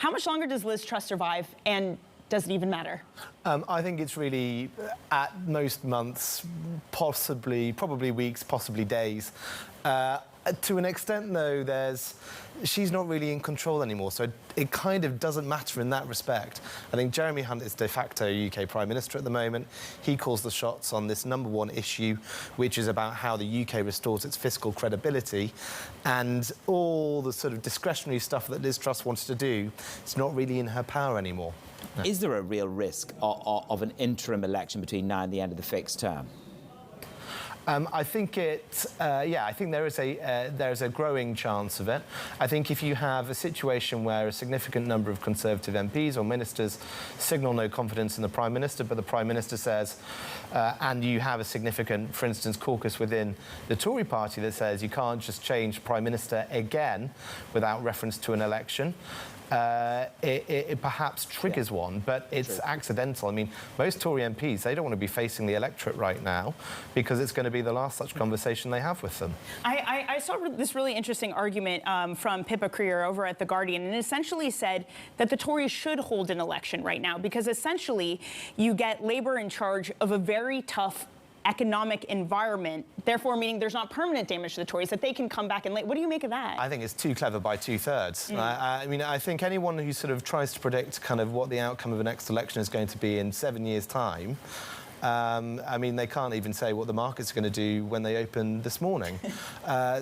How much longer does Liz Truss survive, and does it even matter? I think it's really, at most months, probably weeks, possibly days. To an extent, though, she's not really in control anymore, so it kind of doesn't matter in that respect. I think Jeremy Hunt is de facto UK Prime Minister at the moment. He calls the shots on this #1 issue, which is about how the UK restores its fiscal credibility, and all the sort of discretionary stuff that Liz Truss wanted to do, it's not really in her power anymore. No. Is there a real risk of an interim election between now and the end of the fixed term? I think I think there is a growing chance of it. I think if you have a situation where a significant number of Conservative MPs or ministers signal no confidence in the Prime Minister, but the Prime Minister says, and you have a significant, for instance, caucus within the Tory party that says you can't just change Prime Minister again without reference to an election, it perhaps triggers one, but it's accidental. I mean, most Tory MPs, they don't want to be facing the electorate right now because it's going to be the last such conversation they have with them. I saw this really interesting argument from Pippa Creer over at The Guardian, and it essentially said that the Tories should hold an election right now because essentially you get Labour in charge of a very tough economic environment, therefore meaning there's not permanent damage to the Tories, that they can come back and what do you make of that? I think it's too clever by 2/3. I mean, I think anyone who sort of tries to predict kind of what the outcome of the next election is going to be in 7 years' time, I mean, they can't even say what the market's going to do when they open this morning.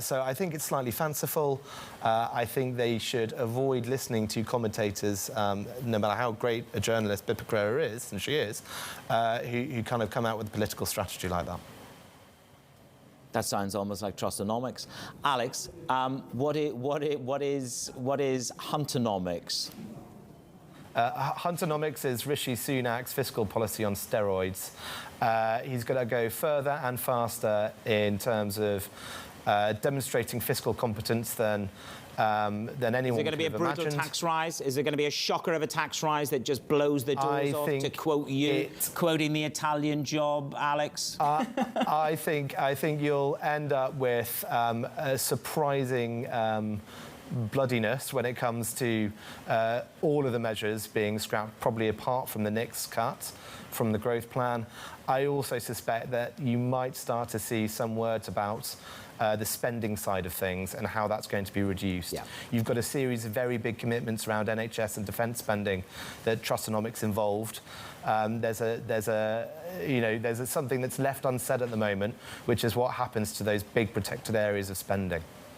So I think it's slightly fanciful. I think they should avoid listening to commentators, no matter how great a journalist Pippa Creer is, and she is, who kind of come out with a political strategy like that. That sounds almost like Trustonomics. Alex, what is Huntnomics? Huntnomics is Rishi Sunak's fiscal policy on steroids. He's going to go further and faster in terms of demonstrating fiscal competence than anyone could have imagined. Is there going to be a brutal tax rise? Is there going to be a shocker of a tax rise that just blows the doors off, to quote you, quoting the Italian job, Alex? I think you'll end up with a surprising bloodiness when it comes to all of the measures being scrapped, probably apart from the next cut from the growth plan. I also suspect that you might start to see some words about the spending side of things and how that's going to be reduced. Yeah. You've got a series of very big commitments around NHS and defence spending that Trustonomics involved. There's something that's left unsaid at the moment, which is what happens to those big protected areas of spending.